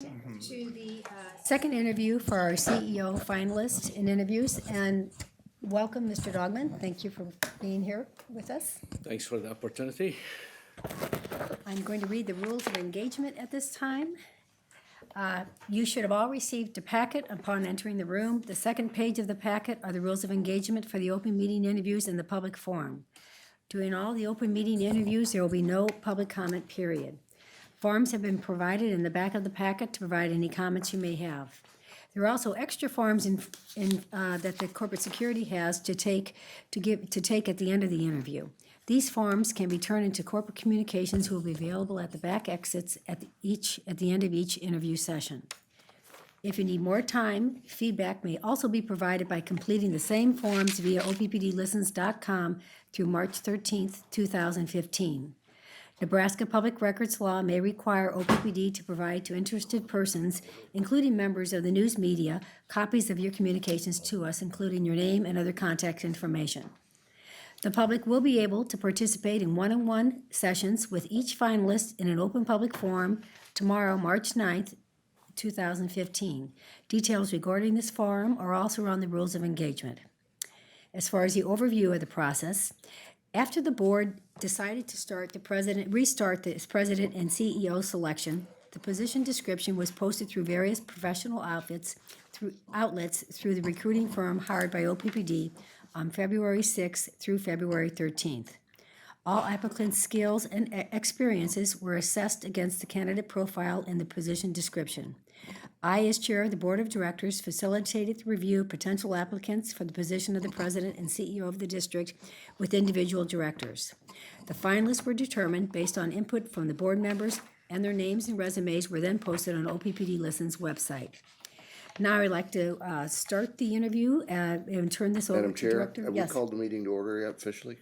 To the second interview for our CEO finalists and interviews. And welcome, Mr. Doghman. Thank you for being here with us. Thanks for the opportunity. I'm going to read the rules of engagement at this time. You should have all received a packet upon entering the room. The second page of the packet are the rules of engagement for the open meeting interviews and the public forum. During all the open meeting interviews, there will be no public comment period. Forms have been provided in the back of the packet to provide any comments you may have. There are also extra forms that the corporate security has to take at the end of the interview. These forms can be turned into corporate communications, who will be available at the back exits at the end of each interview session. If you need more time, feedback may also be provided by completing the same forms via OPPDlistens.com through March 13th, 2015. Nebraska Public Records Law may require OPPD to provide to interested persons, including members of the news media, copies of your communications to us, including your name and other contact information. The public will be able to participate in one-on-one sessions with each finalist in an open public forum tomorrow, March 9th, 2015. Details regarding this forum are also on the rules of engagement. As far as the overview of the process, after the board decided to restart the president and CEO selection, the position description was posted through various professional outlets through the recruiting firm hired by OPPD on February 6th through February 13th. All applicants' skills and experiences were assessed against the candidate profile in the position description. I, as chair of the board of directors, facilitated the review of potential applicants for the position of the president and CEO of the district with individual directors. The finalists were determined based on input from the board members, and their names and resumes were then posted on OPPD Listen's website. Now I'd like to start the interview and turn this over Madam to Chair, Director. have we called the meeting to order yet officially?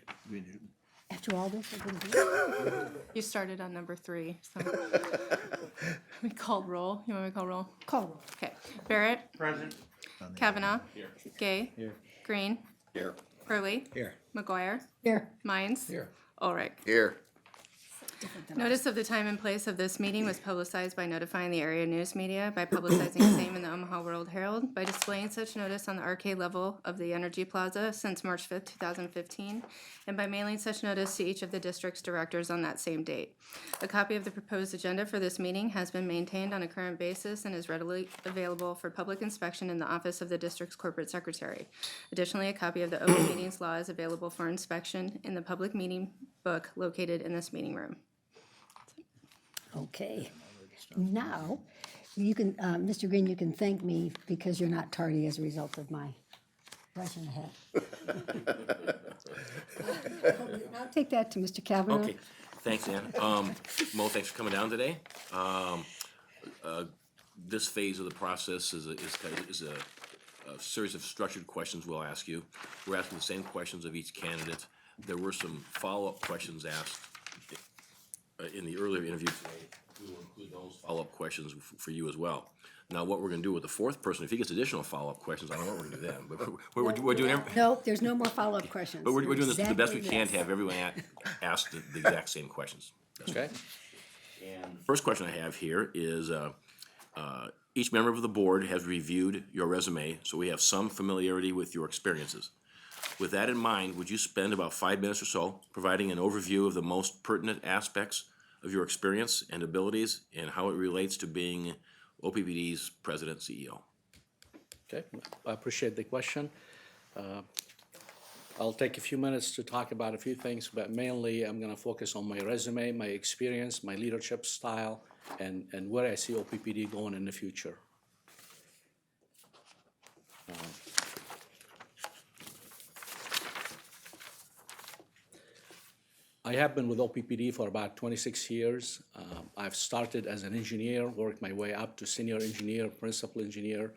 After all this, I didn't do it. You started on number 3, so we called roll. You want me to call roll? Call roll. Okay. Barrett. Present. Kavanaugh. Here. Gay. Here. Green. Here. Hurley. Here. McGuire. Here. Mines. Here. Ulrich. Here. Notice of the time and place of this meeting was publicized by notifying the area news media, by publicizing the same in the Omaha World Herald, by displaying such notice on the arcade level of the Energy Plaza since March 5th, 2015, and by mailing such notice to each of the district's directors on that same date. A copy of the proposed agenda for this meeting has been maintained on a current basis and is readily available for public inspection in the office of the district's corporate secretary. Additionally, a copy of the Open Meetings Law is available for inspection in the public meeting book located in this meeting room. Okay. Now, you can, Mr. Green, you can thank me because you're not tardy as a result of my rushing ahead. I'll take that to Mr. Kavanaugh. Okay, thanks, Ann. Mo, thanks for coming down today. This phase of the process is a series of structured questions we'll ask you. We're asking the same questions of each candidate. There were some follow-up questions asked in the earlier interview today. We will include those follow-up questions for you as well. Now, what we're gonna do with the fourth person, if he gets additional follow-up questions, I don't know what we're gonna do then, but we're doing No, there's no more follow-up questions. but we're doing this the best we Exactly can to this. have everyone ask the exact same questions. Okay. And the first question I have here is, each member of the board has reviewed your resume, so we have some familiarity with your experiences. With that in mind, would you spend about 5 minutes or so providing an overview of the most pertinent aspects of your experience and abilities and how it relates to being OPPD's president CEO? Okay, I appreciate the question. I'll take a few minutes to talk about a few things, but mainly I'm gonna focus on my resume, my experience, my leadership style, and where I see OPPD going in the future. I have been with OPPD for about 26 years. I've started as an engineer, worked my way up to senior engineer, principal engineer.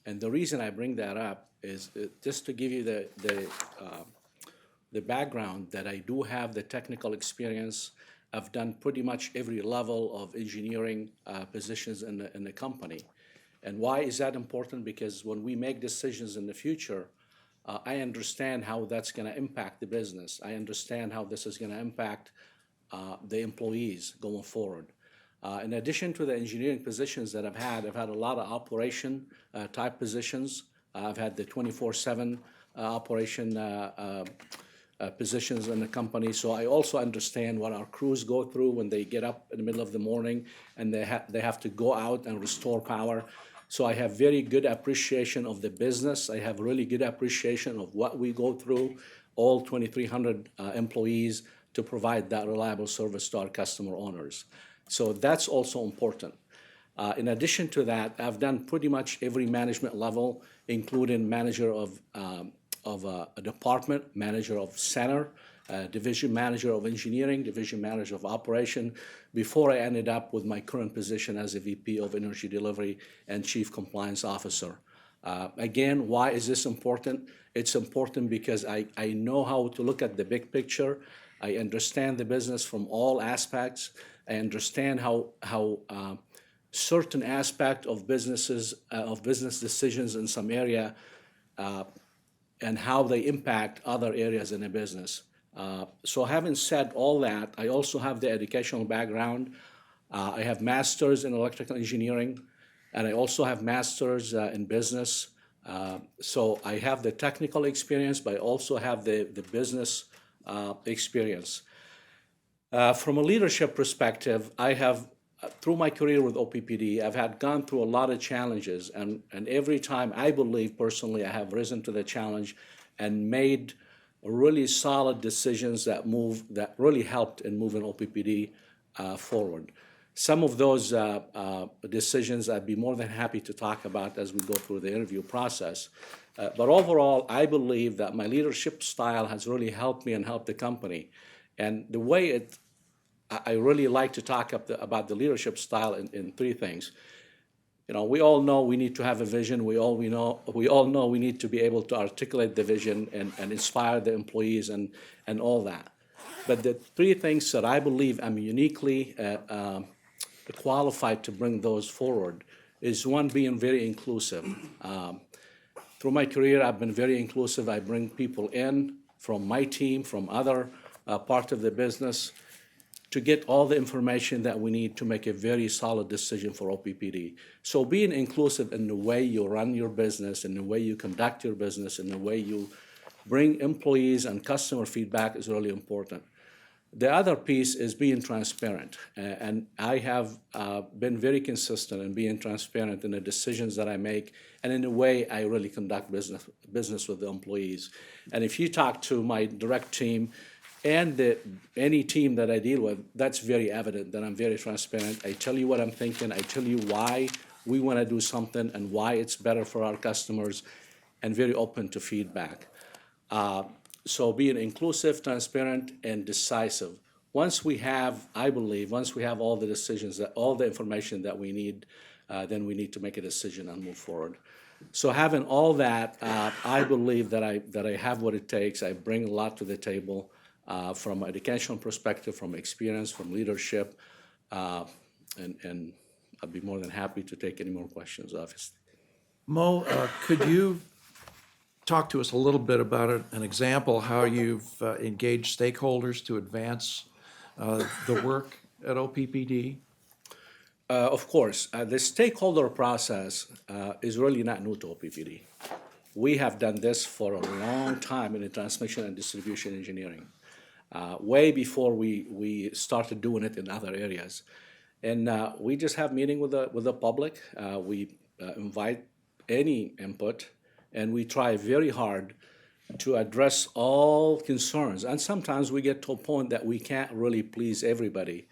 And the reason I bring that up is just to give you the background that I do have the technical experience. I've done pretty much every level of engineering positions in the company. And why is that important? Because when we make decisions in the future, I understand how that's going to impact the business. I understand how this is going to impact the employees going forward. In addition to the engineering positions that I've had a lot of operation type positions. I've had the 24/7 operation positions in the company. So I also understand what our crews go through when they get up in the middle of the morning and they have to go out and restore power. So I have very good appreciation of the business. I have really good appreciation of what we go through, all 2,300 employees, to provide that reliable service to our customer owners. So that's also important. In addition to that, I've done pretty much every management level, including manager of a department, manager of center, division manager of engineering, division manager of operation, before I ended up with my current position as a VP of Energy Delivery and Chief Compliance Officer. Again, why is this important? It's important because I know how to look at the big picture. I understand the business from all aspects. I understand how certain aspect of business decisions in some area and how they impact other areas in the business. So having said all that, I also have the educational background. I have masters in electrical engineering, and I also have masters in business. So I have the technical experience, but I also have the business experience. From a leadership perspective, I have, through my career with OPPD, I've gone through a lot of challenges, and every time I believe personally I have risen to the challenge and made really solid decisions that really helped in moving OPPD forward. Some of those decisions I'd be more than happy to talk about as we go through the interview process. But overall, I believe that my leadership style has really helped me and helped the company. And the way I really like to talk about the leadership style in three things. You know, we all know we need to have a vision. We all know we need to be able to articulate the vision and inspire the employees and all that. But the three things that I believe I'm uniquely qualified to bring those forward is, one, being very inclusive. Through my career, I've been very inclusive. I bring people in from my team, from other part of the business, to get all the information that we need to make a very solid decision for OPPD. So being inclusive in the way you run your business, in the way you conduct your business, in the way you bring employees and customer feedback is really important. The other piece is being transparent. And I have been very consistent in being transparent in the decisions that I make and in the way I really conduct business with the employees. And if you talk to my direct team, and any team that I deal with, that's very evident that I'm very transparent. I tell you what I'm thinking. I tell you why we want to do something and why it's better for our customers, and very open to feedback. So being inclusive, transparent, and decisive. Once we have all the decisions, all the information that we need, then we need to make a decision and move forward. So having all that, I believe that I have what it takes. I bring a lot to the table. From an educational perspective, from experience, from leadership, and I'd be more than happy to take any more questions, obviously. Mo, could you talk to us a little bit about an example how you've engaged stakeholders to advance the work at OPPD? Of course. The stakeholder process is really not new to OPPD. We have done this for a long time in the transmission and distribution engineering. Way before we started doing it in other areas. And we just have meeting with the public. We invite any input, and we try very hard to address all concerns. And sometimes we get to a point that we can't really please everybody.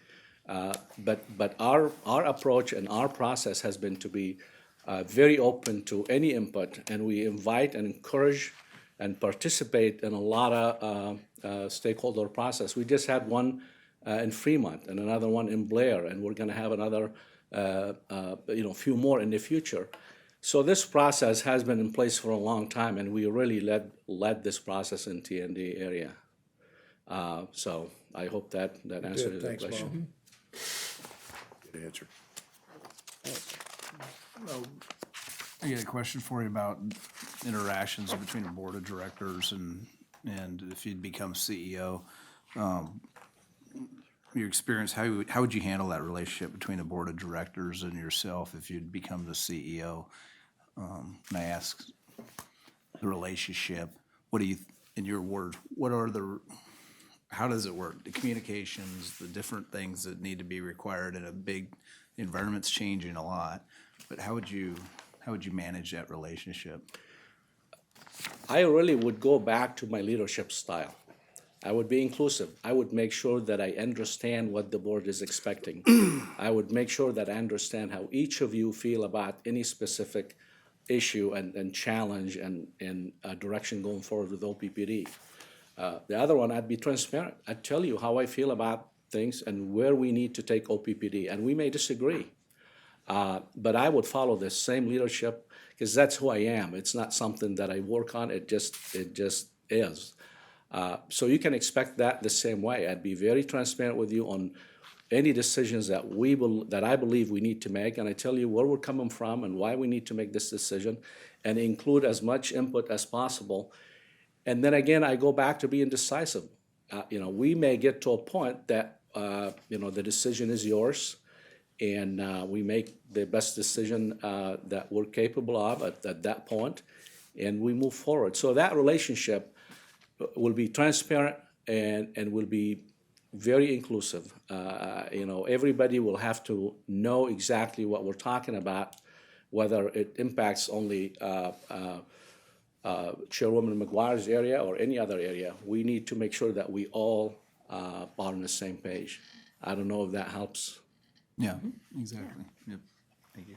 But our approach and our process has been to be very open to any input, and we invite and encourage and participate in a lot of stakeholder process. We just had one in Fremont and another one in Blair, and we're going to have another, few more in the future. So this process has been in place for a long time, and we really led this process in T&D area. So I hope that answers the question. Good answer. I got a question for you about interactions between the board of directors and if you'd become CEO. your experience, how would you handle that relationship between the board of directors and yourself if you'd become the CEO? And I ask the relationship, what do you, in your words, how does it work? The communications, the different things that need to be required in a big, the environment's changing a lot, but how would you manage that relationship? I really would go back to my leadership style. I would be inclusive. I would make sure that I understand what the board is expecting. I would make sure that I understand how each of you feel about any specific issue and challenge and direction going forward with OPPD. The other one, I'd be transparent. I'd tell you how I feel about things and where we need to take OPPD, and we may disagree. But I would follow the same leadership because that's who I am. It's not something that I work on. It just is. So you can expect that the same way. I'd be very transparent with you on any decisions that I believe we need to make, and I tell you where we're coming from and why we need to make this decision, and include as much input as possible. And then again, I go back to being decisive. We may get to a point that the decision is yours, and we make the best decision that we're capable of at that point, and we move forward. So that relationship will be transparent and will be very inclusive. Everybody will have to know exactly what we're talking about, whether it impacts only Chairwoman McGuire's area or any other area. We need to make sure that we all are on the same page. I don't know if that helps. Yeah, exactly. Yep. Thank you.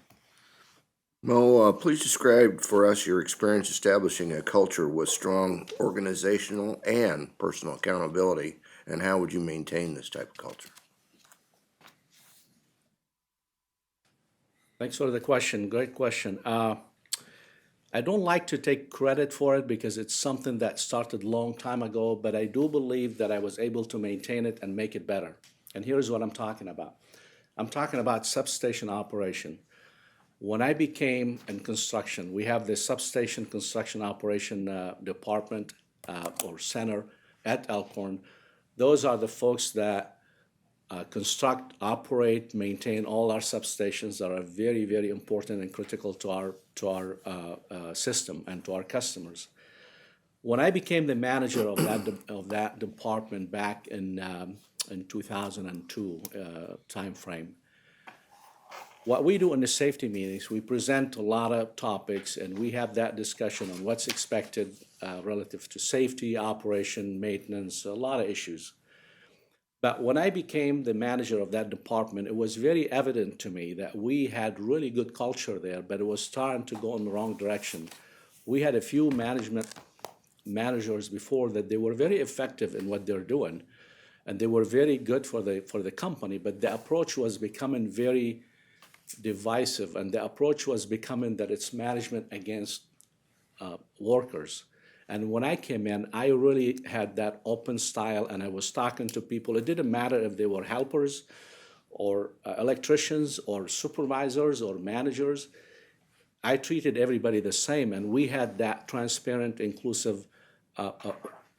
Mo, please describe for us your experience establishing a culture with strong organizational and personal accountability, and how would you maintain this type of culture? Thanks for the question. Great question. I don't like to take credit for it because it's something that started a long time ago, but I do believe that I was able to maintain it and make it better. And here's what I'm talking about. I'm talking about substation operation. When I became in construction, we have the substation construction operation department or center at Elkhorn. Those are the folks that construct, operate, maintain all our substations that are very, very important and critical to our system and to our customers. When I became the manager of that department back in 2002 timeframe, what we do in the safety meetings, we present a lot of topics and we have that discussion on what's expected relative to safety, operation, maintenance, a lot of issues. But when I became the manager of that department, it was very evident to me that we had really good culture there, but it was starting to go in the wrong direction. We had a few managers before that they were very effective in what they're doing, and they were very good for the company, but the approach was becoming very divisive, and the approach was becoming that it's management against workers. And when I came in, I really had that open style, and I was talking to people. It didn't matter if they were helpers or electricians or supervisors or managers. I treated everybody the same, and we had that transparent, inclusive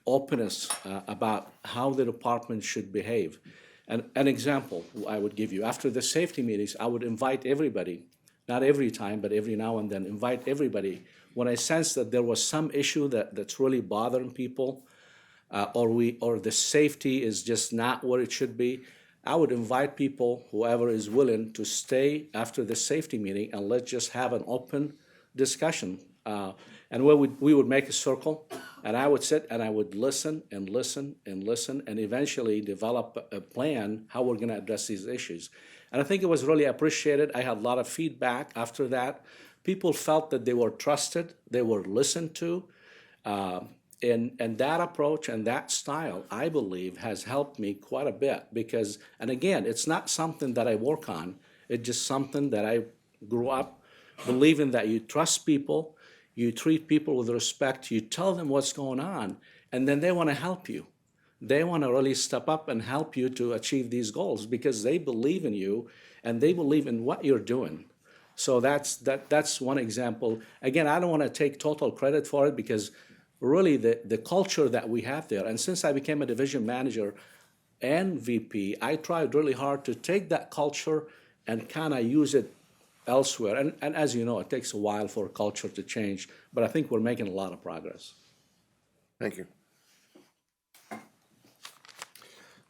openness about how the department should behave. And an example I would give you, after the safety meetings, I would invite everybody, not every time, but every now and then, invite everybody. When I sensed that there was some issue that's really bothering people, or the safety is just not where it should be, I would invite people, whoever is willing, to stay after the safety meeting and let's just have an open discussion. And we would make a circle, and I would sit and I would listen and listen and listen, and eventually develop a plan how we're going to address these issues. And I think it was really appreciated. I had a lot of feedback after that. People felt that they were trusted, they were listened to, and that approach and that style, I believe, has helped me quite a bit because, and again, it's not something that I work on, it's just something that I grew up believing that you trust people, you treat people with respect, you tell them what's going on, and then they want to help you. They want to really step up and help you to achieve these goals because they believe in you and they believe in what you're doing. So that's one example. Again, I don't want to take total credit for it because really the culture that we have there, and since I became a division manager, and VP, I tried really hard to take that culture and kind of use it elsewhere. And as you know, it takes a while for a culture to change, but I think we're making a lot of progress. Thank you.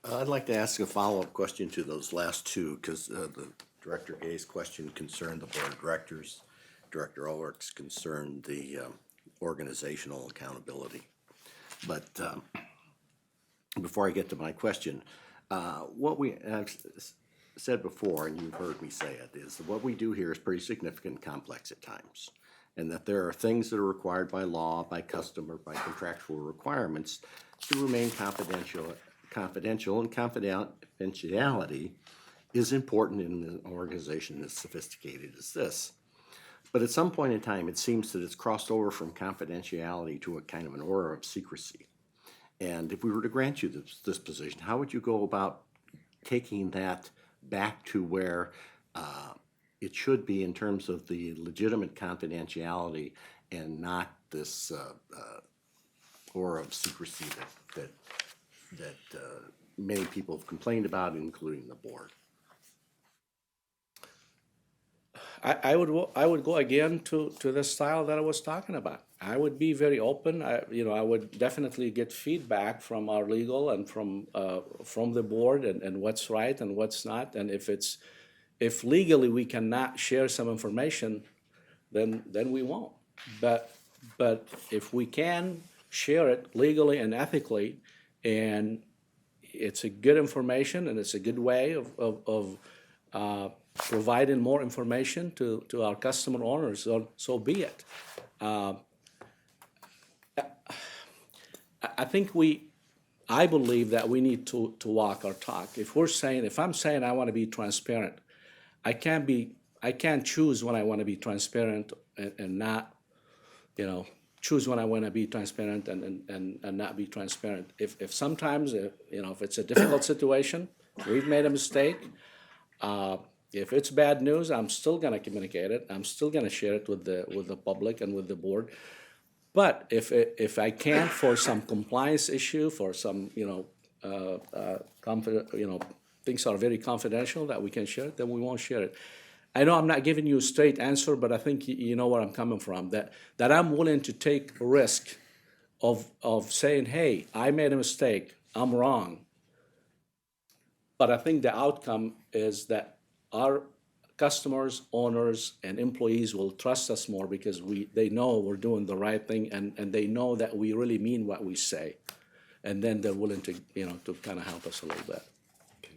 I'd like to ask a follow-up question to those last two, because the Director Gay's question concerned the board of directors. Director Ulrich's concerned the organizational accountability. But before I get to my question, I've said before, and you've heard me say it, is that what we do here is pretty significant and complex at times. And that there are things that are required by law, by custom, or by contractual requirements to remain confidential, and confidentiality is important in an organization as sophisticated as this. But at some point in time, it seems that it's crossed over from confidentiality to a kind of an aura of secrecy. And if we were to grant you this position, how would you go about taking that back to where it should be in terms of the legitimate confidentiality and not this aura of secrecy that many people have complained about, including the board? I would go again to the style that I was talking about. I would be very open. I would definitely get feedback from our legal and from the board and what's right and what's not. And if legally we cannot share some information, then we won't. But if we can share it legally and ethically, and it's a good information and it's a good way of providing more information to our customer owners, so be it. I believe that we need to walk our talk. If I'm saying I want to be transparent, I can't choose when I want to be transparent and not, choose when I want to be transparent and not be transparent. If sometimes, if it's a difficult situation, we've made a mistake, if it's bad news, I'm still going to communicate it. I'm still going to share it with the public and with the board. But if I can't, for some compliance issue, for some things are very confidential that we can share it, then we won't share it. I know I'm not giving you a straight answer, but I think you know where I'm coming from. That I'm willing to take a risk of saying, hey, I made a mistake, I'm wrong. But I think the outcome is that our customers, owners, and employees will trust us more because they know we're doing the right thing, and they know that we really mean what we say. And then they're willing to, to kind of help us a little bit.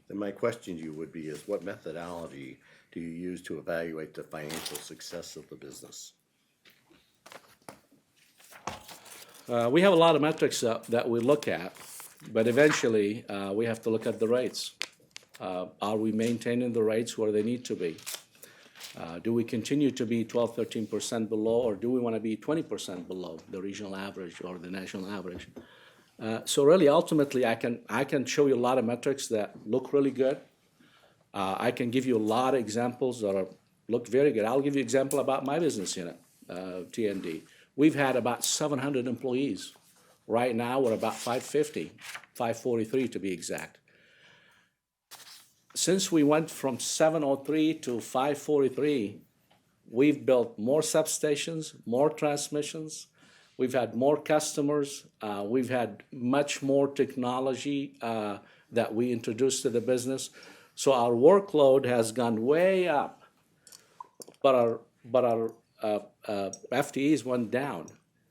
Then my question to you would be is what methodology do you use to evaluate the financial success of the business? We have a lot of metrics that we look at, but eventually we have to look at the rates. Are we maintaining the rates where they need to be? Do we continue to be 12, 13% below, or do we want to be 20% below the regional average or the national average? So really, ultimately, I can show you a lot of metrics that look really good. I can give you a lot of examples that look very good. I'll give you an example about my business unit, TND. We've had about 700 employees. Right now, we're about 550, 543 to be exact. Since we went from 703 to 543, we've built more substations, more transmissions. We've had more customers. We've had much more technology that we introduced to the business. So our workload has gone way up, but our FTEs went down.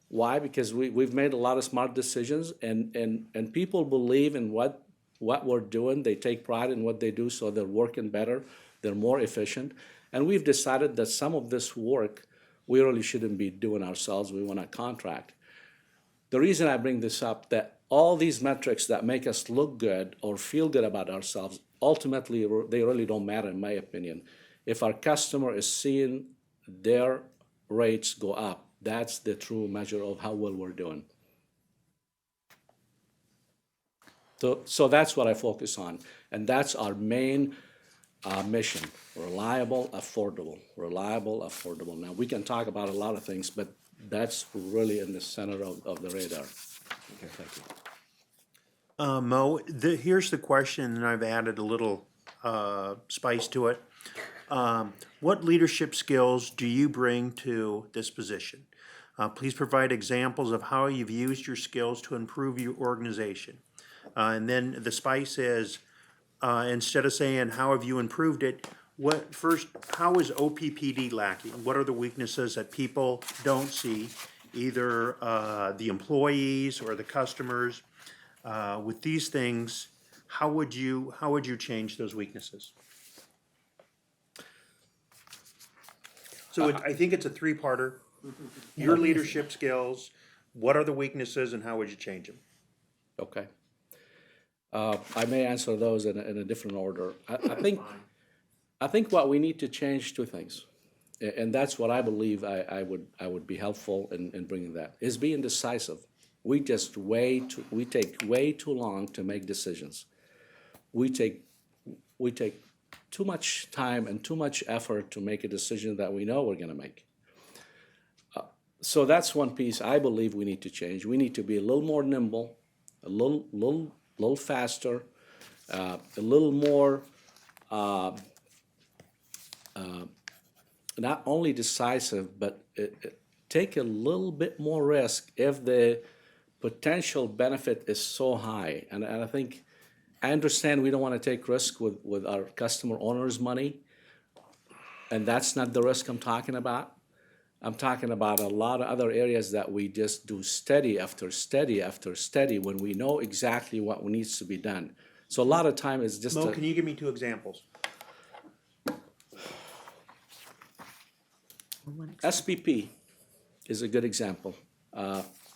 Why? Because we've made a lot of smart decisions, and people believe in what we're doing. They take pride in what they do, so they're working better, they're more efficient. And we've decided that some of this work we really shouldn't be doing ourselves. We want to contract. The reason I bring this up, that all these metrics that make us look good or feel good about ourselves, ultimately they really don't matter in my opinion. If our customer is seeing their rates go up, that's the true measure of how well we're doing. So that's what I focus on, and that's our main mission: reliable, affordable. Reliable, affordable. Now we can talk about a lot of things, but that's really in the center of the radar. Okay, thank you. Mo, here's the question, and I've added a little spice to it. What leadership skills do you bring to this position? Please provide examples of how you've used your skills to improve your organization. And then the spice is, instead of saying, how have you improved it, how is OPPD lacking? What are the weaknesses that people don't see, either the employees or the customers? With these things, how would you change those weaknesses? So I think it's a three-parter. Your leadership skills, what are the weaknesses, and how would you change them? Okay. I may answer those in a different order. I think what we need to change two things, and that's what I believe I would be helpful in bringing that, is being decisive. We take way too long to make decisions. We take too much time and too much effort to make a decision that we know we're going to make. So that's one piece I believe we need to change. We need to be a little more nimble, a little faster, a little more not only decisive, but take a little bit more risk if the potential benefit is so high. And I think I understand we don't want to take risk with our customer owners' money, and that's not the risk I'm talking about. I'm talking about a lot of other areas that we just do steady after steady after steady when we know exactly what needs to be done. So a lot of time is just Mo, can you give me two examples? SPP is a good example.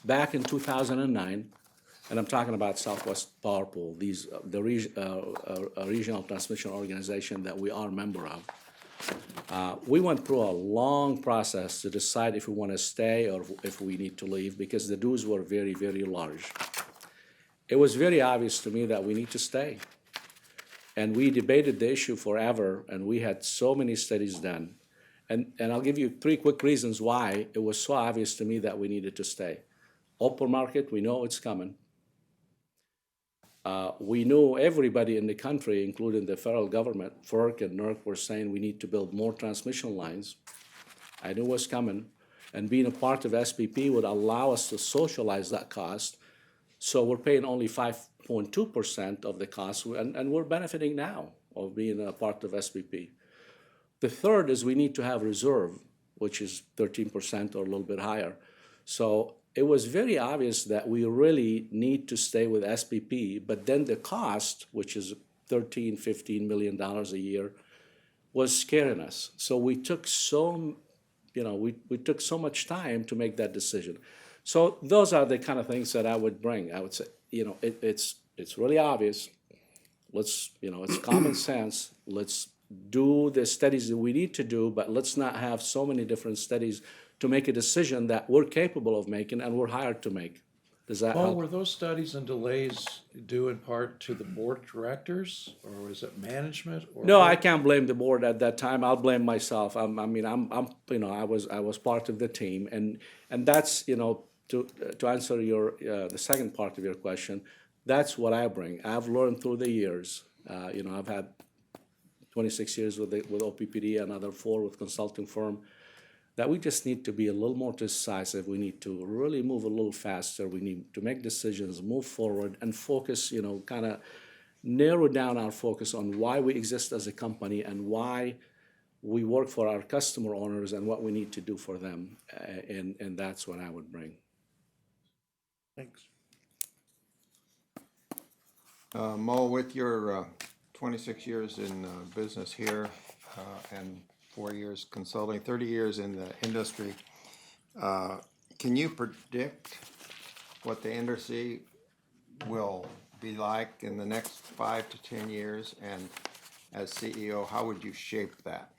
Back in 2009, and I'm talking about Southwest Power Pool, the regional transmission organization that we are a member of. We went through a long process to decide if we want to stay or if we need to leave because the dues were very, very large. It was very obvious to me that we need to stay. And we debated the issue forever, and we had so many studies done. And I'll give you three quick reasons why it was so obvious to me that we needed to stay. Open market, we know it's coming. We knew everybody in the country, including the federal government, FERC and NERC, were saying we need to build more transmission lines. I knew it was coming. And being a part of SPP would allow us to socialize that cost. So we're paying only 5.2% of the cost, and we're benefiting now of being a part of SPP. The third is we need to have reserve, which is 13% or a little bit higher. So it was very obvious that we really need to stay with SPP, but then the cost, which is $15 million a year, was scaring us. So we took we took so much time to make that decision. So those are the kind of things that I would bring. I would say, it's really obvious. It's common sense. Let's do the studies that we need to do, but let's not have so many different studies to make a decision that we're capable of making and we're hired to make. Does that Well, help? were those studies and delays due in part to the board of directors, or was it management? Or No, what? I can't blame the board at that time. I'll blame myself. I was part of the team, and that's to answer your the second part of your question. That's what I bring. I've learned through the years. I've had 26 years with OPPD, another 4 with consulting firm, that we just need to be a little more decisive. We need to really move a little faster. We need to make decisions, move forward, and focus, kind of narrow down our focus on why we exist as a company and why we work for our customer owners and what we need to do for them. And that's what I would bring. Thanks. Mo, with your 26 years in business here and 4 years consulting, 30 years in the industry, can you predict what the industry will be like in the next 5 to 10 years? And as CEO, how would you shape that?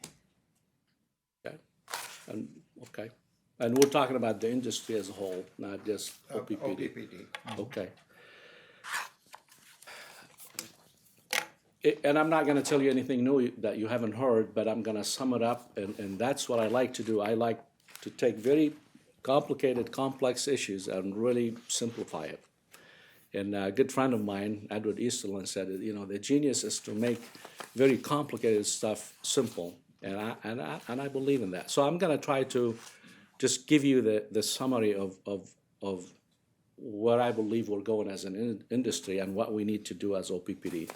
Okay. And we're talking about the industry as a whole, not just OPPD. OPPD. Okay. And I'm not going to tell you anything new that you haven't heard, but I'm going to sum it up, and that's what I like to do. I like to take very complicated, complex issues and really simplify it. And a good friend of mine, Edward Easterlin, said, you know, the genius is to make very complicated stuff simple. And I believe in that. So I'm going to try to just give you the summary of where I believe we're going as an industry and what we need to do as OPPD.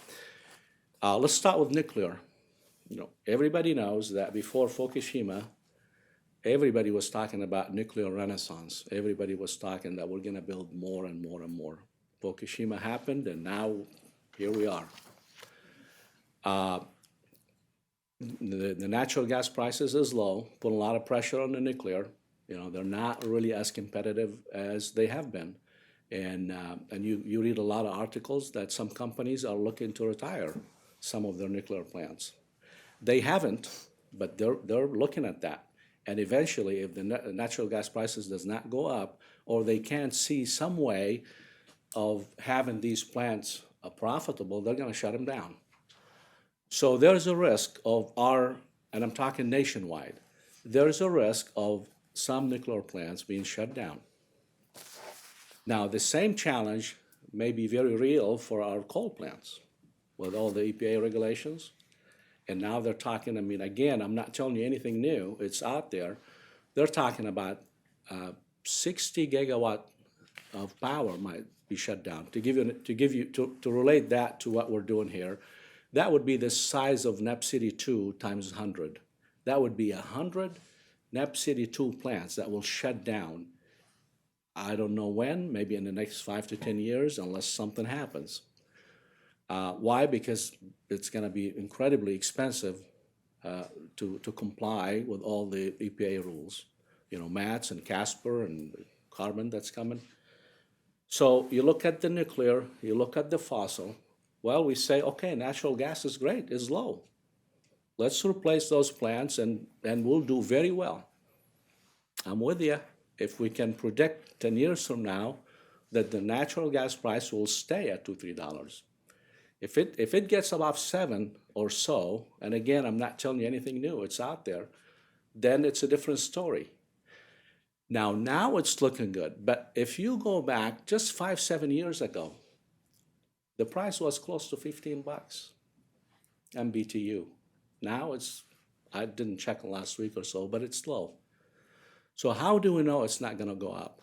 Let's start with nuclear. You know, everybody knows that before Fukushima, everybody was talking about nuclear renaissance. Everybody was talking that we're going to build more and more and more. Fukushima happened, and now here we are. The natural gas prices is low, put a lot of pressure on the nuclear. You know, they're not really as competitive as they have been. And you read a lot of articles that some companies are looking to retire some of their nuclear plants. They haven't, but they're looking at that. And eventually, if the natural gas prices does not go up, or they can't see some way of having these plants profitable, they're going to shut them down. So there's a risk of and I'm talking nationwide, there's a risk of some nuclear plants being shut down. Now, the same challenge may be very real for our coal plants with all the EPA regulations. And now they're talking, I mean, again, I'm not telling you anything new, it's out there. They're talking about 60 gigawatt of power might be shut down. To relate that to what we're doing here, that would be the size of NEP City 2 times 100. That would be 100 NEP City 2 plants that will shut down. I don't know when, maybe in the next 5 to 10 years, unless something happens. Why? Because it's going to be incredibly expensive to comply with all the EPA rules. You know, MATS and CASPER and carbon that's coming. So you look at the nuclear, you look at the fossil. Well, we say, okay, natural gas is great, it's low. Let's replace those plants and we'll do very well. I'm with you. If we can predict 10 years from now that the natural gas price will stay at $2, $3. If it gets above 7 or so, and again, I'm not telling you anything new, it's out there, then it's a different story. Now it's looking good. But if you go back just 5-7 years ago, the price was close to $15 MBTU. Now I didn't check last week or so, but it's low. So how do we know it's not going to go up?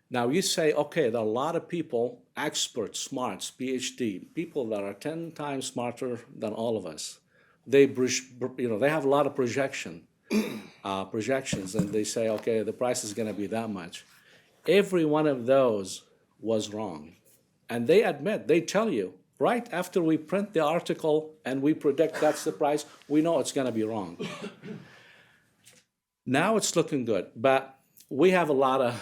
Now you say, okay, there are a lot of people, experts, smarts, PhD, people that are 10 times smarter than all of us. They have a lot of projections, and they say, okay, the price is going to be that much. Every one of those was wrong. And they tell you, right after we print the article and we predict that's the price, we know it's going to be wrong. Now it's looking good, but we have a lot of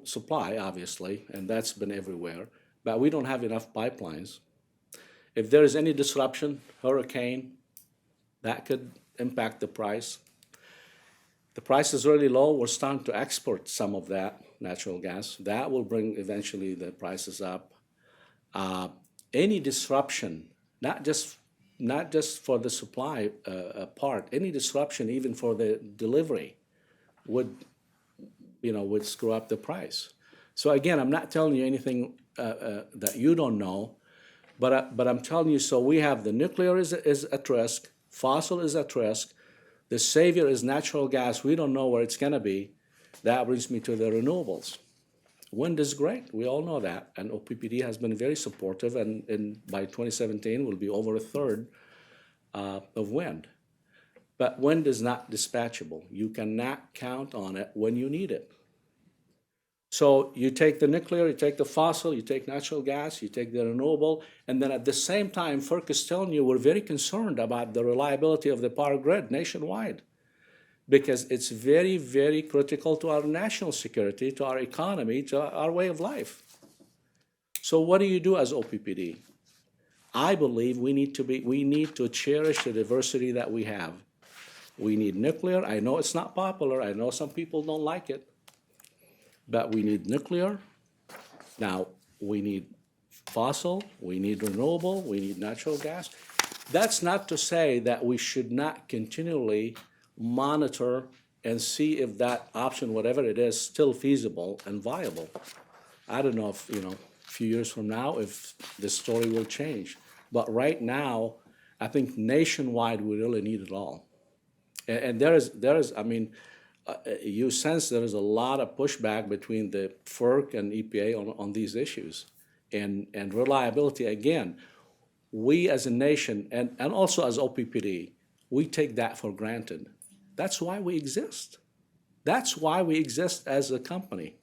supply, obviously, and that's been everywhere, but we don't have enough pipelines. If there is any disruption, hurricane, that could impact the price. The price is really low. We're starting to export some of that natural gas. That will bring eventually the prices up. Any disruption, not just for the supply part, any disruption even for the delivery would screw up the price. So again, I'm not telling you anything that you don't know, but I'm telling you, so we have the nuclear is at risk, fossil is at risk, the savior is natural gas, we don't know where it's gonna be. That brings me to the renewables. Wind is great, we all know that, and OPPD has been very supportive, and by 2017 will be over a third of wind. But wind is not dispatchable. You cannot count on it when you need it. So you take the nuclear, you take the fossil, you take natural gas, you take the renewable, and then at the same time, FERC is telling you we're very concerned about the reliability of the power grid nationwide, because it's very, very critical to our national security, to our economy, to our way of life. So what do you do as OPPD? I believe we need to cherish the diversity that we have. We need nuclear. I know it's not popular. I know some people don't like it. But we need nuclear. Now, we need fossil, we need renewable, we need natural gas. That's not to say that we should not continually monitor and see if that option, whatever it is, still feasible and viable. I don't know if, a few years from now, if the story will change. But right now, I think nationwide, we really need it all. And there is, I mean, you sense there is a lot of pushback between the FERC and EPA on these issues. And reliability, again, we as a nation, and also as OPPD, we take that for granted. That's why we exist. That's why we exist as a company.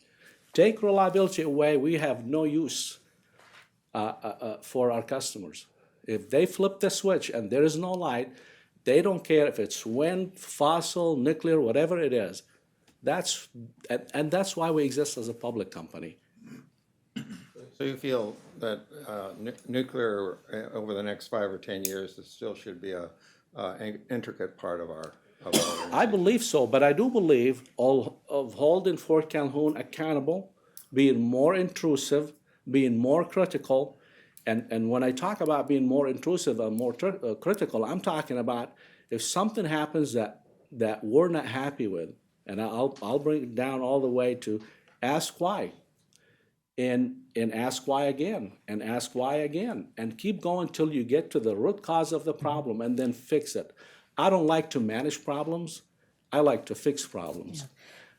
Take reliability away, we have no use for our customers. If they flip the switch and there is no light, they don't care if it's wind, fossil, nuclear, whatever it is. That's why we exist as a public company. So you feel that nuclear over the next 5 or 10 years, it still should be a intricate part of our I believe so, but I do believe of holding Fort Calhoun accountable, being more intrusive, being more critical, and when I talk about being more intrusive and more critical, I'm talking about if something happens that we're not happy with, and I'll bring it down all the way to ask why, and ask why again, and ask why again, and keep going till you get to the root cause of the problem and then fix it. I don't like to manage problems. I like to fix problems.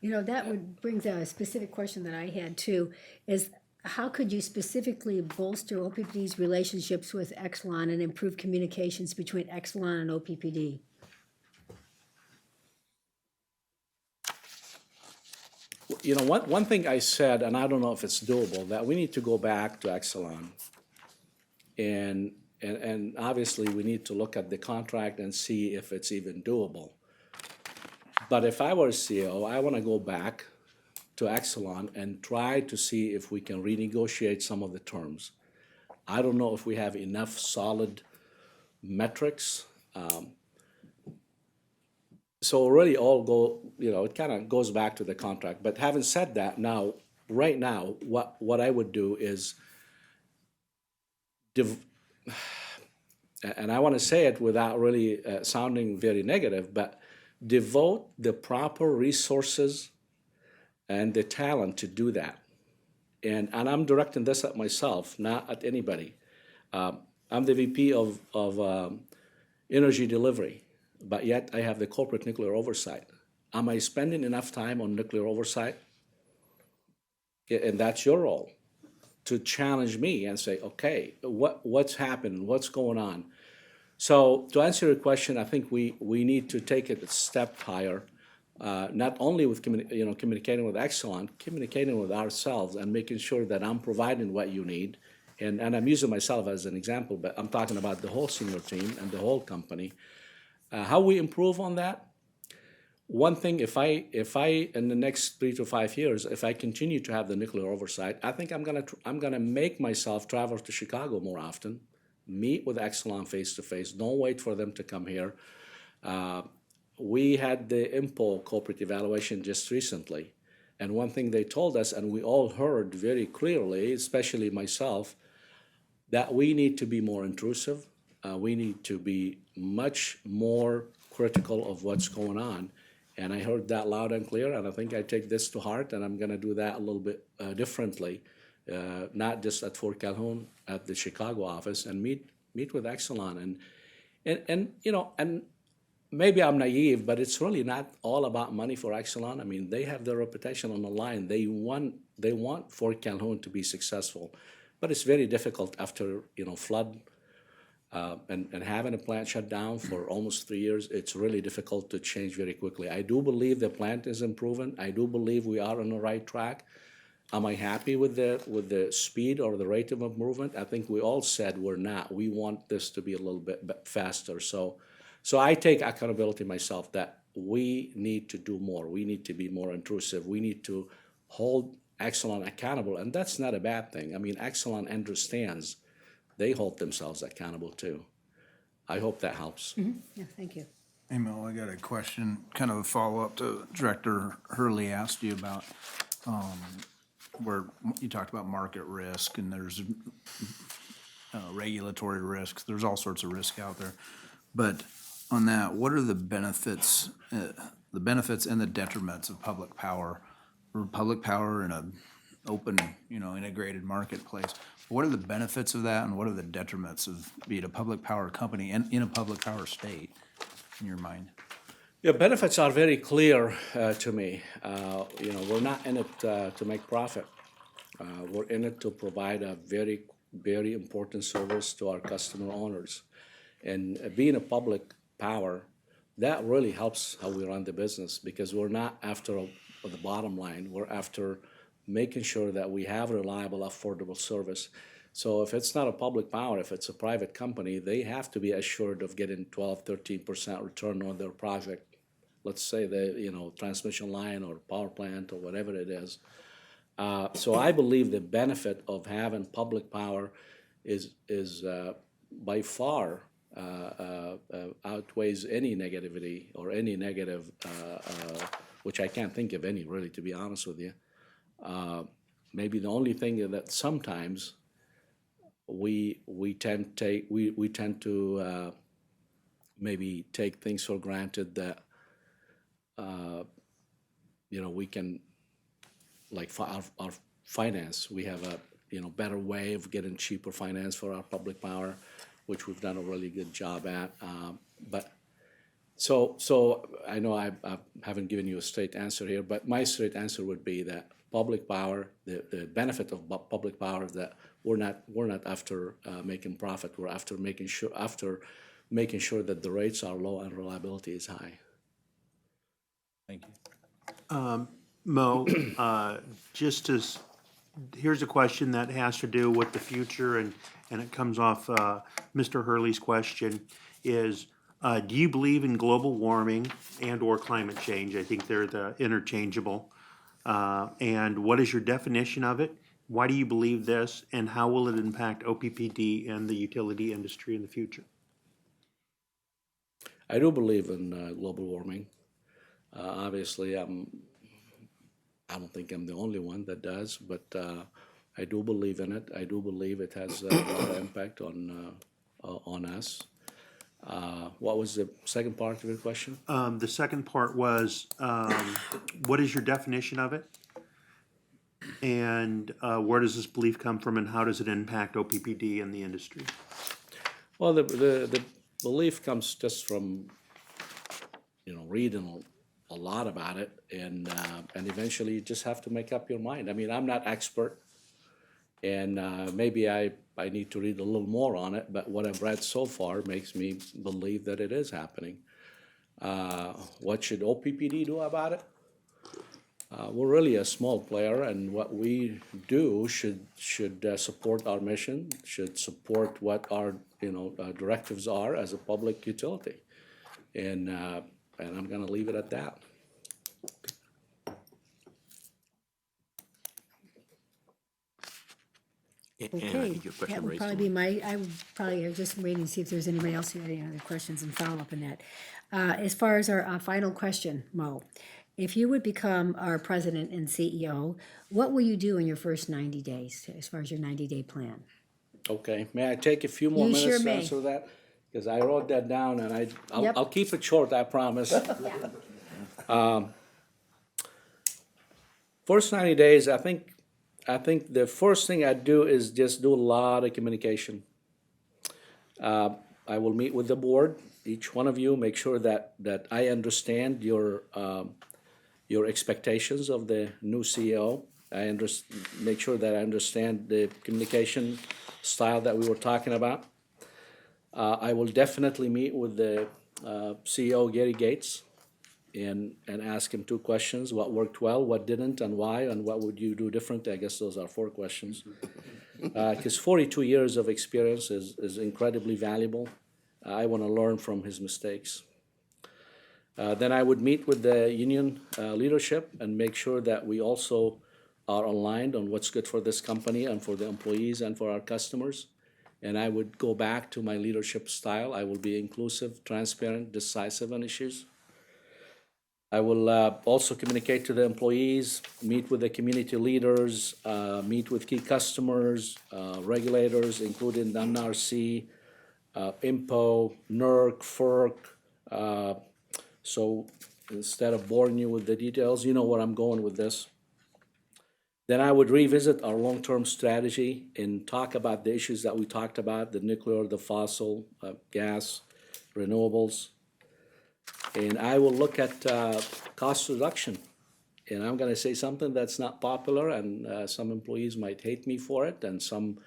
That brings a specific question that I had too, is how could you specifically bolster OPPD's relationships with Exelon and improve communications between Exelon and OPPD? One thing I said, and I don't know if it's doable, that we need to go back to Exelon. And obviously, we need to look at the contract and see if it's even doable. But if I were CEO, I want to go back to Exelon and try to see if we can renegotiate some of the terms. I don't know if we have enough solid metrics. So really it kind of goes back to the contract. But having said that, right now, what I would do is and I want to say it without really sounding very negative, but devote the proper resources and the talent to do that. And I'm directing this at myself, not at anybody. I'm the VP of energy delivery, but yet I have the corporate nuclear oversight. Am I spending enough time on nuclear oversight? And that's your role, to challenge me and say, okay, what's happening, what's going on? So to answer your question, I think we need to take it a step higher, not only with communicating with Exelon, communicating with ourselves and making sure that I'm providing what you need. And I'm using myself as an example, but I'm talking about the whole senior team and the whole company. How we improve on that? One thing, if I in the next 3 to 5 years, if I continue to have the nuclear oversight, I think I'm gonna make myself travel to Chicago more often, meet with Exelon face to face. Don't wait for them to come here. We had the IMPO corporate evaluation just recently, and one thing they told us, and we all heard very clearly, especially myself, that we need to be more intrusive. We need to be much more critical of what's going on. And I heard that loud and clear, and I think I take this to heart, and I'm going to do that a little bit differently, not just at Fort Calhoun, at the Chicago office, and meet with Exelon. And maybe I'm naive, but it's really not all about money for Exelon. I mean, they have their reputation on the line. They want Fort Calhoun to be successful, but it's very difficult after flood. And having a plant shut down for almost 3 years, it's really difficult to change very quickly. I do believe the plant is improving. I do believe we are on the right track. Am I happy with the speed or the rate of improvement? I think we all said we're not. We want this to be a little bit faster. So I take accountability myself that we need to do more. We need to be more intrusive. We need to hold Exelon accountable, and that's not a bad thing. I mean, Exelon understands. They hold themselves accountable too. I hope that helps. Mm-hmm. Yeah, thank you. Hey, Mo, I got a question, kind of a follow-up to Director Hurley asked you about, where you talked about market risk, and there's regulatory risks. There's all sorts of risk out there. But on that, what are the benefits the benefits and the detriments of public power, or public power in an open, integrated marketplace. What are the benefits of that, and what are the detriments of being a public power company and in a public power state, in your mind? Yeah, benefits are very clear to me. We're not in it to make profit. We're in it to provide a very, very important service to our customer owners. And being a public power, that really helps how we run the business, because we're not after the bottom line. We're after making sure that we have reliable, affordable service. So if it's not a public power, if it's a private company, they have to be assured of getting 12, 13% return on their project. Let's say the transmission line or power plant or whatever it is. So I believe the benefit of having public power is by far outweighs any negativity or any negative, which I can't think of any really, to be honest with you. Maybe the only thing that sometimes we tend to maybe take things for granted that we can, like for our finance, we have a better way of getting cheaper finance for our public power, which we've done a really good job at. But so I know I haven't given you a straight answer here, but my straight answer would be that public power, the benefit of public power is that we're not after making profit. We're after making sure that the rates are low and reliability is high. Thank you. Mo, here's a question that has to do with the future, and it comes off Mr. Hurley's question, is do you believe in global warming and/or climate change? I think they're interchangeable. And what is your definition of it? Why do you believe this, and how will it impact OPPD and the utility industry in the future? I do believe in global warming. Obviously, I don't think I'm the only one that does, but I do believe in it. I do believe it has a lot of impact on us. What was the second part of your question? The second part was, what is your definition of it? And where does this belief come from, and how does it impact OPPD and the industry? Well, the belief comes just from reading a lot about it, and eventually you just have to make up your mind. I mean, I'm not expert, and maybe I need to read a little more on it, but what I've read so far makes me believe that it is happening. What should OPPD do about it? We're really a small player, and what we do should support our mission, should support what our directives are as a public utility, and I'm going to leave it at that. And I Okay, think your question that would raised. probably be I would probably just waiting to see if there's anybody else who had any other questions and follow up on that. As far as our final question, Mo, if you would become our president and CEO, what will you do in your first 90 days, as far as your 90-day plan? Okay, may I take a few more You minutes sure to may. answer that? Because I wrote that down, and Yep. I'll keep it short, I promise. First 90 days, I think the first thing I'd do is just do a lot of communication. I will meet with the board, each one of you, make sure that I understand your expectations of the new CEO. Make sure that I understand the communication style that we were talking about. I will definitely meet with the CEO, Gary Gates, and ask him 2 questions: what worked well, what didn't, and why, and what would you do differently? I guess those are 4 questions. Because 42 years of experience is incredibly valuable. I want to learn from his mistakes. Then I would meet with the union leadership and make sure that we also are aligned on what's good for this company and for the employees and for our customers. And I would go back to my leadership style. I will be inclusive, transparent, decisive on issues. I will also communicate to the employees, meet with the community leaders, meet with key customers, regulators, including the NRC, IMPO, NERC, FERC. So instead of boring you with the details, you know where I'm going with this. Then I would revisit our long-term strategy and talk about the issues that we talked about, the nuclear, the fossil, gas, renewables. And I will look at cost reduction. And I'm gonna say something that's not popular, and some employees might hate me for it, and some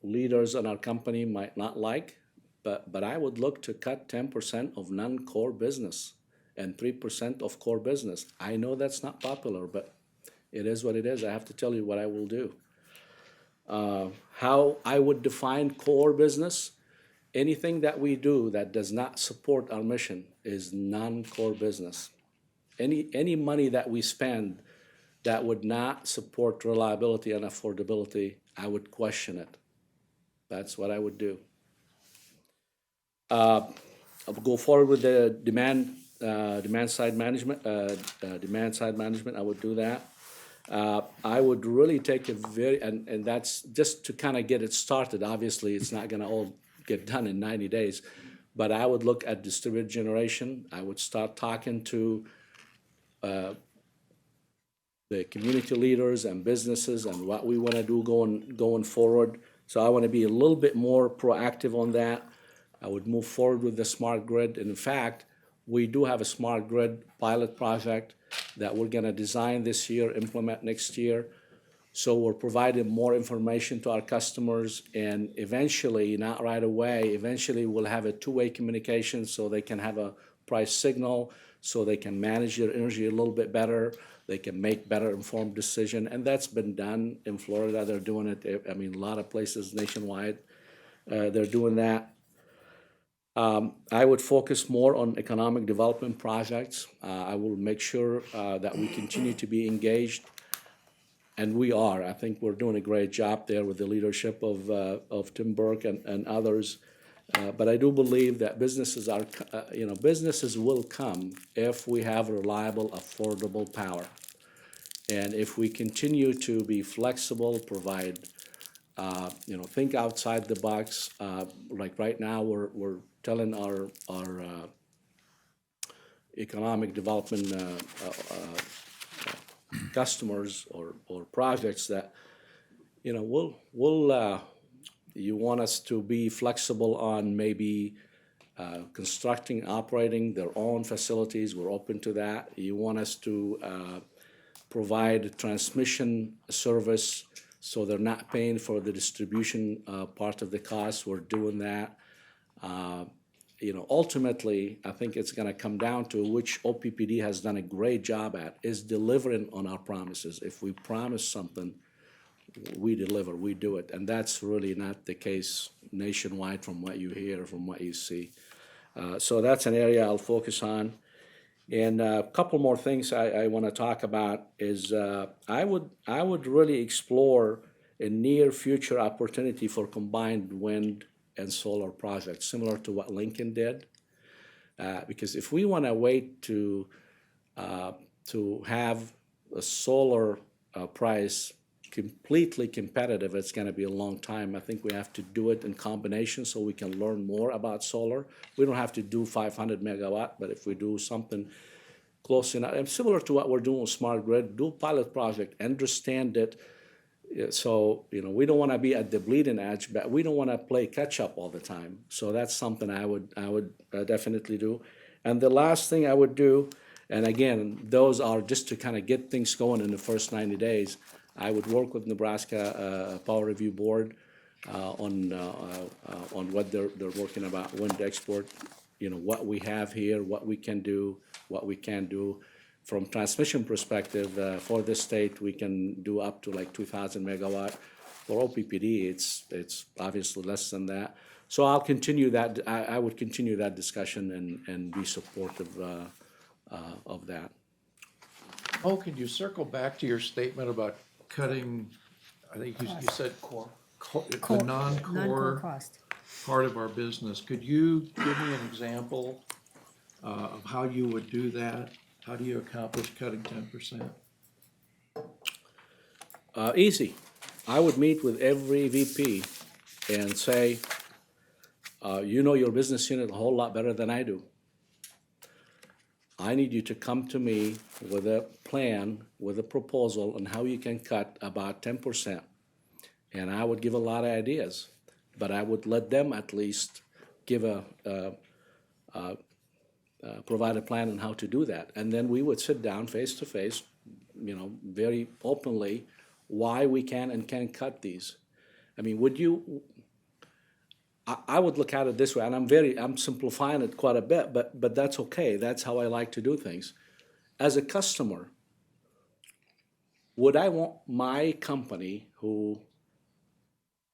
leaders in our company might not like. But I would look to cut 10% of non-core business and 3% of core business. I know that's not popular, but it is what it is. I have to tell you what I will do. How I would define core business, anything that we do that does not support our mission is non-core business. Any money that we spend that would not support reliability and affordability, I would question it. That's what I would do. I'll go forward with the demand side management. Demand side management, I would do that. I would really take and that's just to kind of get it started. Obviously, it's not gonna all get done in 90 days, but I would look at distributed generation. I would start talking to the community leaders and businesses and what we wanna do going forward. So I wanna be a little bit more proactive on that. I would move forward with the smart grid. And in fact, we do have a smart grid pilot project that we're gonna design this year, implement next year. So we're providing more information to our customers, and eventually, not right away, eventually we'll have a two-way communication so they can have a price signal, so they can manage their energy a little bit better, they can make better informed decision. And that's been done in Florida. They're doing it, I mean, a lot of places nationwide, they're doing that. I would focus more on economic development projects. I will make sure that we continue to be engaged, and we are. I think we're doing a great job there with the leadership of Tim Burke and others. But I do believe that businesses are, businesses will come if we have reliable, affordable power. And if we continue to be flexible, provide, think outside the box. Like right now, we're telling our economic development customers or projects that, you want us to be flexible on maybe constructing, operating their own facilities. We're open to that. You want us to provide transmission service so they're not paying for the distribution part of the cost. We're doing that. Ultimately, I think it's going to come down to which OPPD has done a great job at is delivering on our promises. If we promise something, we deliver, we do it. And that's really not the case nationwide from what you hear, from what you see. So that's an area I'll focus on. And a couple more things I want to talk about is I would really explore a near future opportunity for combined wind and solar projects, similar to what Lincoln did. Because if we want to wait to have a solar price completely competitive, it's going to be a long time. I think we have to do it in combination so we can learn more about solar. We don't have to do 500 megawatt, but if we do something close enough, and similar to what we're doing with smart grid, do pilot project, understand it. So, we don't want to be at the bleeding edge, but we don't want to play catch up all the time. So that's something I would definitely do. And the last thing I would do, and again, those are just to kind of get things going in the first 90 days, I would work with Nebraska Power Review Board on what they're working about wind export, what we have here, what we can do, what we can't do. From transmission perspective, for this state, we can do up to like 2,000 megawatt. For OPPD, it's obviously less than that. So I'll continue that. I would continue that discussion and be supportive of that. Oh, can you circle back to your statement about cutting, I think you said the non-core cost. part of our business. Could you give me an example of how you would do that? How do you accomplish cutting 10%? Easy. I would meet with every VP and say, you know your business unit a whole lot better than I do. I need you to come to me with a plan, with a proposal on how you can cut about 10%. And I would give a lot of ideas, but I would let them at least give provide a plan on how to do that. And then we would sit down face to face, very openly, why we can and can't cut these. I mean, I would look at it this way, and I'm simplifying it quite a bit, but that's okay. That's how I like to do things. As a customer, would I want my company who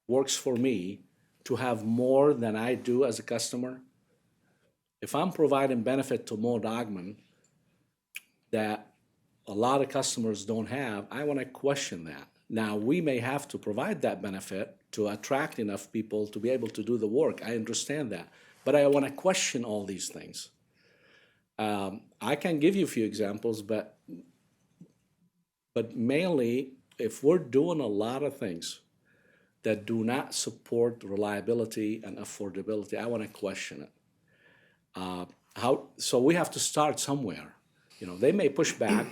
works for me to have more than I do as a customer? If I'm providing benefit to Mo Doghman that a lot of customers don't have, I want to question that. Now, we may have to provide that benefit to attract enough people to be able to do the work. I understand that. But I want to question all these things. I can give you a few examples, but mainly, if we're doing a lot of things that do not support reliability and affordability, I want to question it. So we have to start somewhere. They may push back.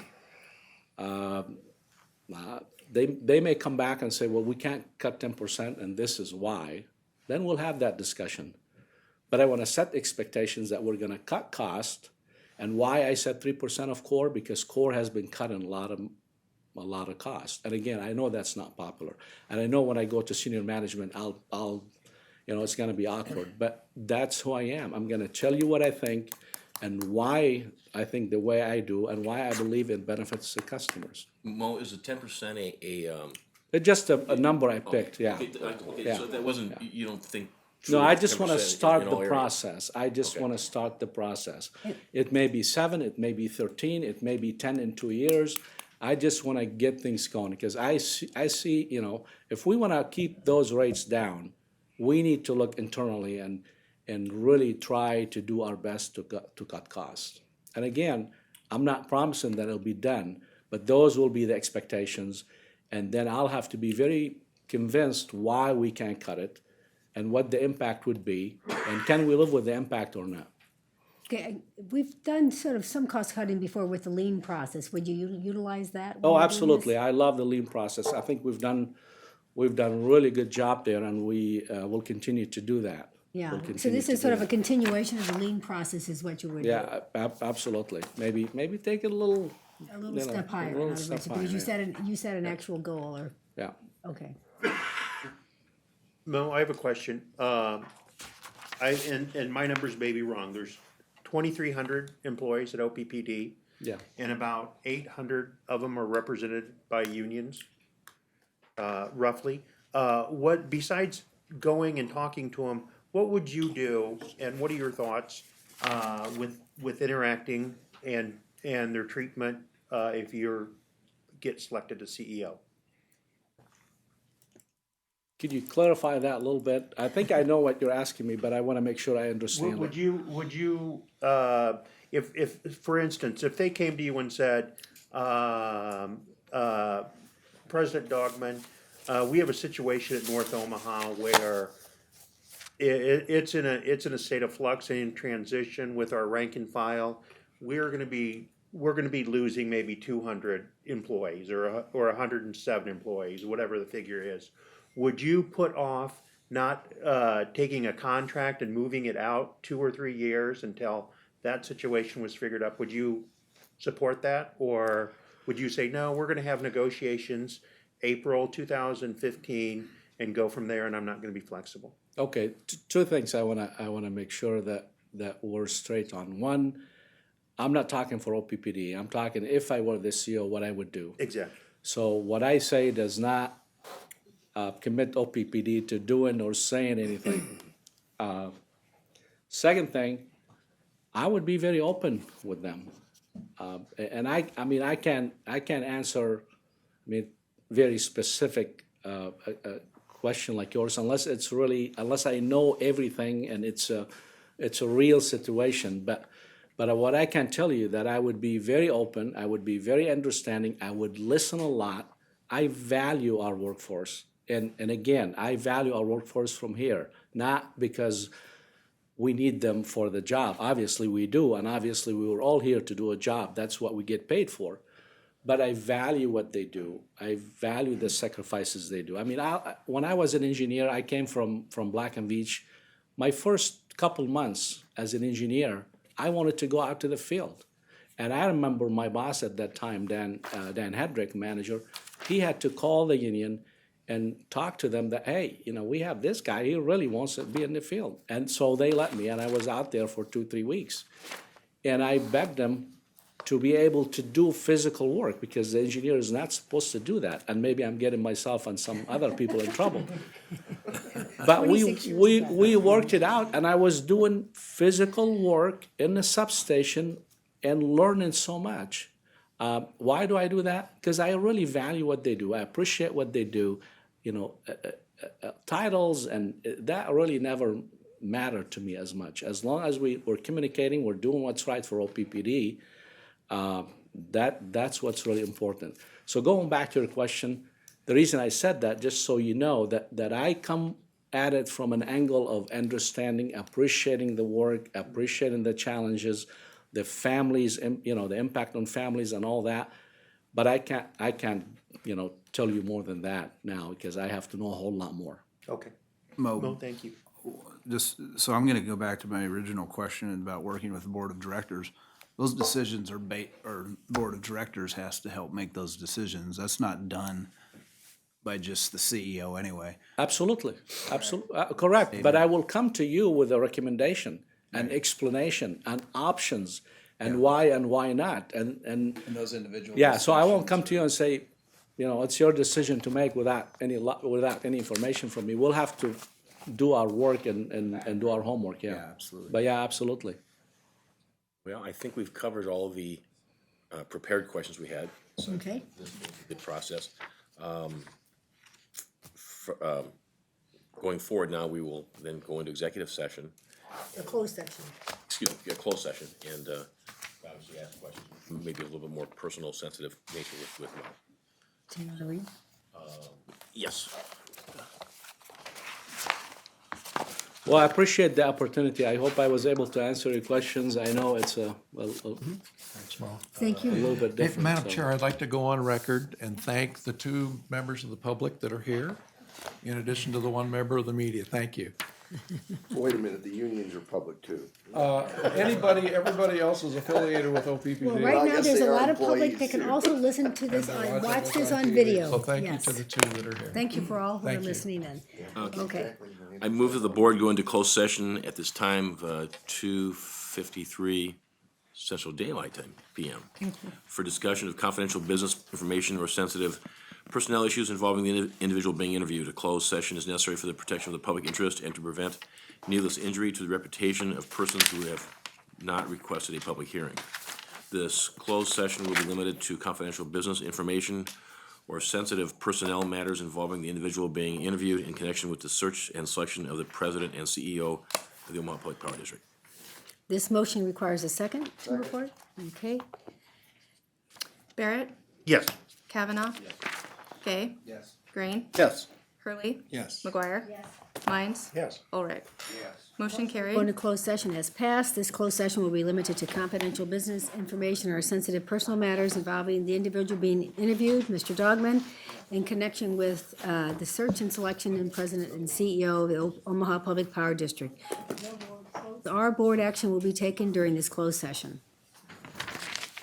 They may come back and say, well, we can't cut 10% and this is why. Then we'll have that discussion. But I want to set expectations that we're going to cut cost. And why I said 3% of core, because core has been cut in a lot of cost. And again, I know that's not popular. And I know when I go to senior management, it's going to be awkward. But that's who I am. I'm going to tell you what I think and why I think the way I do and why I believe it benefits the customers. Mo, is the 10% It's just a number I picked, yeah. Okay, Yeah. so that wasn't, you don't think. No, truly I just want to 10% in start all the areas? process. I just want to start the process. It may be 7, it may be 13, it may be 10 in 2 years. I just want to get things going because I see, if we want to keep those rates down, we need to look internally and really try to do our best to cut costs. And again, I'm not promising that it'll be done, but those will be the expectations. And then I'll have to be very convinced why we can't cut it and what the impact would be, and can we live with the impact or not? Okay, we've done sort of some cost cutting before with the lean process. Would you utilize that? when Oh, you're doing absolutely. this? I love the lean process. I think we've done a really good job there, and we will continue to do that. Yeah, We'll so continue this to is do sort of a that. continuation of the lean process is what you would do. Yeah, absolutely. Maybe take it a little. A little step higher, in little other step words, because higher, you set an actual goal or, Yeah. okay. Mo, I have a question. And my numbers may be wrong. There's 2,300 employees at OPPD. Yeah. And about 800 of them are represented by unions, roughly. Besides going and talking to them, what would you do, and what are your thoughts with interacting and their treatment if you get selected as CEO? Could you clarify that a little bit? I think I know what you're asking me, but I want to make sure I understand Would it. you, if, for instance, if they came to you and said, President Doghman, we have a situation at North Omaha where it's in a state of flux and in transition with our rank and file. We're gonna be losing maybe 200 employees or 107 employees, whatever the figure is. Would you put off not taking a contract and moving it out 2 or 3 years until that situation was figured up? Would you support that? Or would you say, no, we're gonna have negotiations April 2015 and go from there, and I'm not gonna be flexible? Okay, two things I wanna make sure that we're straight on. One, I'm not talking for OPPD. I'm talking if I were the CEO, what I would do. Exactly. So what I say does not commit OPPD to doing or saying anything. Second thing, I would be very open with them, and I can't answer, very specific question like yours unless I know everything and it's a real situation. But what I can tell you that I would be very open, I would be very understanding, I would listen a lot. I value our workforce. And again, I value our workforce from here, not because we need them for the job. Obviously, we do, and obviously, we were all here to do a job. That's what we get paid for. But I value what they do. I value the sacrifices they do. I mean, when I was an engineer, I came from Black and Veatch. My first couple months as an engineer, I wanted to go out to the field. And I remember my boss at that time, Dan Hedrick, manager, he had to call the union and talk to them that, hey, we have this guy, he really wants to be in the field. And so they let me, and I was out there for 2-3 weeks. And I begged them to be able to do physical work, because the engineer is not supposed to do that. And maybe I'm getting myself and some other people in trouble. But 26 years we worked it out, and I was doing physical work in the substation and learning so much. Why do I do that? Because I really value what they do. I appreciate what they do. Titles and that really never matter to me as much. As long as we're communicating, we're doing what's right for OPPD, that's what's really important. So going back to your question, the reason I said that, just so you know, that I come at it from an angle of understanding, appreciating the work, appreciating the challenges, the families, the impact on families and all that. But I can't, tell you more than that now, because I have to know a whole lot more. Okay. Mo, Thank you. just, so I'm gonna go back to my original question about working with the board of directors. Those decisions are board of directors has to help make those decisions. That's not done by just the CEO anyway. Absolutely, correct. But I will come to you with a recommendation, an explanation, and options, and why not, and those individual. yeah. So I won't come to you and say, it's your decision to make without any information from me. We'll have to do our work and do our homework. Yeah, Yeah, absolutely. But yeah, absolutely. Well, I think we've covered all of the prepared questions we had. So Okay. this was a good process. Going forward now, we will then go into executive session, The closed section. excuse me, a closed session, and obviously ask questions, maybe a little bit more personal, sensitive nature with Mo. Do you want to read? Yes. Well, I appreciate the opportunity. I hope I was able to answer your questions. I know it's a Thank you. little bit Hey, different. Madam so- Chair, I'd like to go on record and thank the 2 members of the public that are here, in addition to the 1 member of the media. Thank you. Wait a minute, the unions are public too. Everybody else is affiliated with OPPD. Well, I right now, guess there's they a are lot of public employees that can too. also listen to this, And watch this on TV. video. So thank you Yes. to the 2 that are here. Thank you for all who are Thank you. listening in. Okay. I move that the board go into closed session at this time of 2:53 Central Daylight Time, PM, for discussion of confidential business information or sensitive personnel issues involving the individual being interviewed. A closed session is necessary for the protection of the public interest and to prevent needless injury to the reputation of persons who have not requested a public hearing. This closed session will be limited to confidential business information or sensitive personnel matters involving the individual being interviewed in connection with the search and selection of the president and CEO of the Omaha Public Power District. This motion requires a second report. Okay. Barrett, Yes. Kavanaugh. Gay. Yes. Green. Yes. Hurley. Yes. McGuire. Mines. Yes. Ulrich. Motion Going carried. to closed session has passed. This closed session will be limited to confidential business information or sensitive personal matters involving the individual being interviewed, Mr. Doghman, in connection with the search and selection and president and CEO of the Omaha Public Power District. Our board action will be taken during this closed session.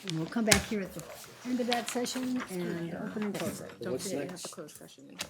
And we'll come back here at the end of that session and open and close it. Don't forget you have a closed session invite.